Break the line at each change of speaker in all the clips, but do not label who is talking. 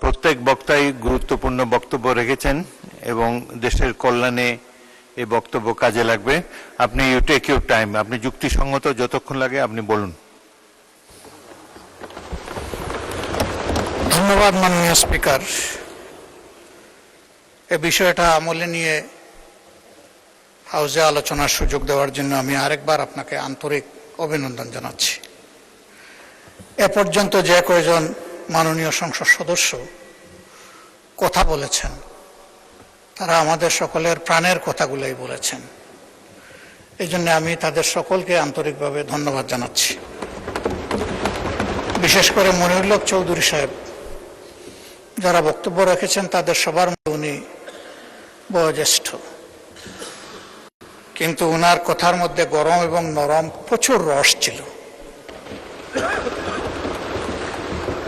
প্রত্যেক বক্তাই গুরুত্বপূর্ণ বক্তব্য রেখেছেন এবং দেশের কল্যাণে এই বক্তব্য কাজে লাগবে। আপনি ইউ টেক ইউর টাইম, আপনি যুক্তিসঙ্গত যতক্ষণ লাগে আপনি বলুন।
ধন্যবাদ মাননীয় স্পিকার। এ বিষয়টা আমলে নিয়ে হাউসে আলোচনার সুযোগ দেওয়ার জন্য আমি আরেকবার আপনাকে আন্তরিক অভিনন্দন জানাচ্ছি। এ পর্যন্ত যে কয়জন মাননীয় সংসদ সদস্য কথা বলেছেন তারা আমাদের সকলের প্রাণের কথাগুলোই বলেছেন। এই জন্য আমি তাদের সকলকে আন্তরিকভাবে ধন্যবাদ জানাচ্ছি। বিশেষ করে মনিরুল হক চৌধুরী সাহেব যারা বক্তব্য রেখেছেন তাদের সবার মধ্যে উনি বয়োজ্যেষ্ঠ, কিন্তু উনার কথার মধ্যে গরম এবং নরম প্রচুর রস ছিল।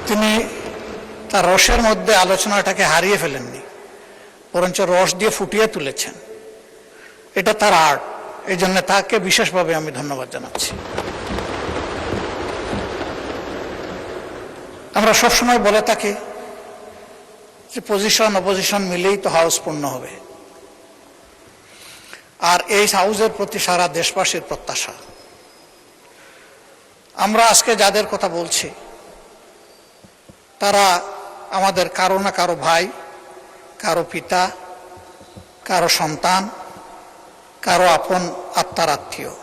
তিনি তার রসের মধ্যে আলোচনাটাকে হারিয়ে ফেলেননি, বরঞ্চ রস দিয়ে ফুটিয়ে তুলেছেন। এটা তার আর্ট, এই জন্য তাকে বিশেষভাবে আমি ধন্যবাদ জানাচ্ছি। আমরা সবসময় বলে থাকি যে পজিশন অপোজিশন মিলেই তো হাউস পূর্ণ হবে, আর এই হাউসের প্রতি সারা দেশবাসীর প্রত্যাশা। আমরা আজকে যাদের কথা বলছি তারা আমাদের কারো না কারো ভাই, কারো পিতা, কারো সন্তান, কারো আপন আত্মার আত্মীয়।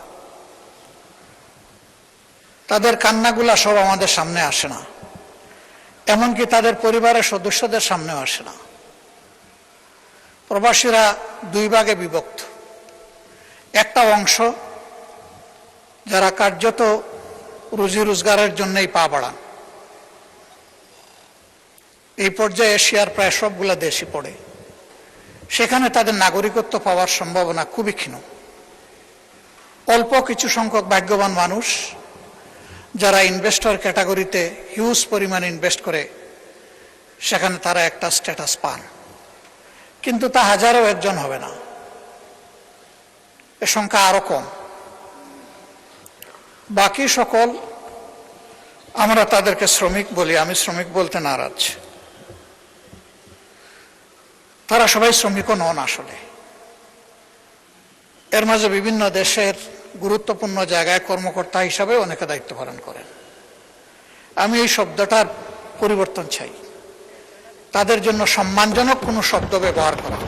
তাদের কান্নাগুলা সব আমাদের সামনে আসে না, এমনকি তাদের পরিবারের সদস্যদের সামনেও আসে না। প্রবাসীরা দুই ভাগে বিভক্ত। একটা অংশ যারা কার্যত রুজি রোজগারের জন্যই পা বাড়ান, এই পর্যায়ে এশিয়ার প্রায় সবগুলা দেশই পড়ে, সেখানে তাদের নাগরিকত্ব পাওয়ার সম্ভাবনা খুবই ক্ষীণ। অল্প কিছু সংখ্যক ভাগ্যবান মানুষ যারা ইনভেস্টর ক্যাটাগরিতে হিউজ পরিমাণ ইনভেস্ট করে সেখানে তারা একটা স্ট্যাটাস পান, কিন্তু তা হাজারও একজন হবে না, এ সংখ্যা আরো কম। বাকি সকল আমরা তাদেরকে শ্রমিক বলি, আমি শ্রমিক বলতে নারাজ। তারা সবাই শ্রমিকও নন আসলে। এর মাঝে বিভিন্ন দেশের গুরুত্বপূর্ণ জায়গায় কর্মকর্তা হিসাবে অনেকে দায়িত্ব পালন করেন। আমি এই শব্দটার পরিবর্তন চাই, তাদের জন্য সম্মানজনক কোনো শব্দ ব্যবহার করা।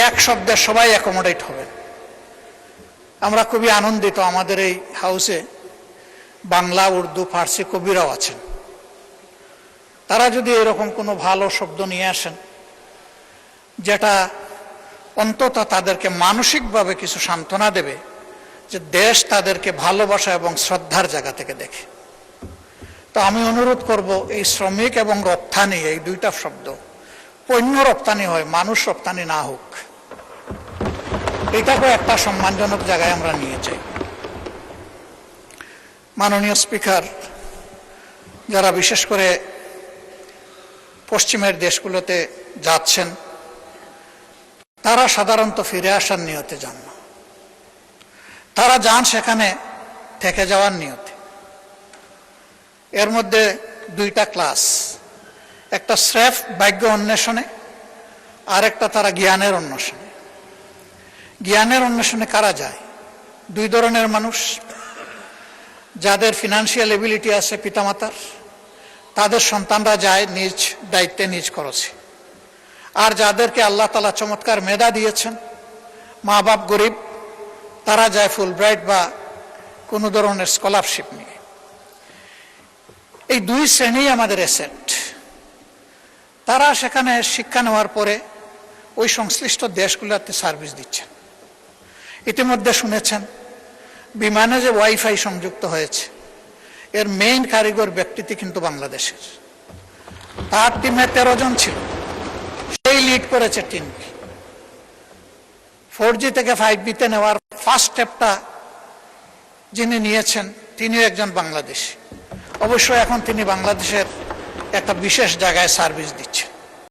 এক শব্দে সবাই অ্যাকোমোডেট হবেন। আমরা খুবই আনন্দিত আমাদের এই হাউসে বাংলা, উর্দু, ফার্সি কবিরাও আছেন। তারা যদি এরকম কোনো ভালো শব্দ নিয়ে আসেন যেটা অন্তত তাদেরকে মানসিকভাবে কিছু সান্ত্বনা দেবে যে দেশ তাদেরকে ভালোবাসা এবং শ্রদ্ধার জায়গা থেকে দেখে, তো আমি অনুরোধ করব এই শ্রমিক এবং রপ্তানি, এই দুইটা শব্দ পণ্য রপ্তানি হয়, মানুষ রপ্তানি না হোক। এটাকে একটা সম্মানজনক জায়গায় আমরা নিয়ে যাই। মাননীয় স্পিকার, যারা বিশেষ করে পশ্চিমের দেশগুলোতে যাচ্ছেন তারা সাধারণত ফিরে আসার নিয়তে যান না, তারা যান সেখানে থেকে যাওয়ার নিয়তে। এর মধ্যে দুইটা ক্লাস, একটা স্রেফ ভাগ্য অন্বেষণে আর একটা তারা জ্ঞানের অন্বেষণে। জ্ঞানের অন্বেষণে কারা যায়? দুই ধরনের মানুষ। যাদের ফিনান্সিয়াল এবিলিটি আছে পিতামাতার, তাদের সন্তানরা যায় নিজ দায়িত্বে নিজ খরচে। আর যাদেরকে আল্লাহ তাআলা চমৎকার মেধা দিয়েছেন, মা বাপ গরিব, তারা যায় ফুলব্রাইট বা কোনো ধরনের স্কলারশিপ নিয়ে। এই দুই শ্রেণী আমাদের অ্যাসেট। তারা সেখানে শিক্ষা নেওয়ার পরে ওই সংশ্লিষ্ট দেশগুলোতে সার্ভিস দিচ্ছেন। ইতিমধ্যে শুনেছেন বিমানে যে ওয়াইফাই সংযুক্ত হয়েছে এর মেইন কারিগর ব্যক্তিটি কিন্তু বাংলাদেশের। তার টিমে 13 জন ছিল, সেই লিড করেছে টিমকে। 4G থেকে 5G-তে নেওয়ার ফার্স্ট স্টেপটা যিনি নিয়েছেন তিনিও একজন বাংলাদেশী। অবশ্য এখন তিনি বাংলাদেশের একটা বিশেষ জায়গায় সার্ভিস দিচ্ছেন।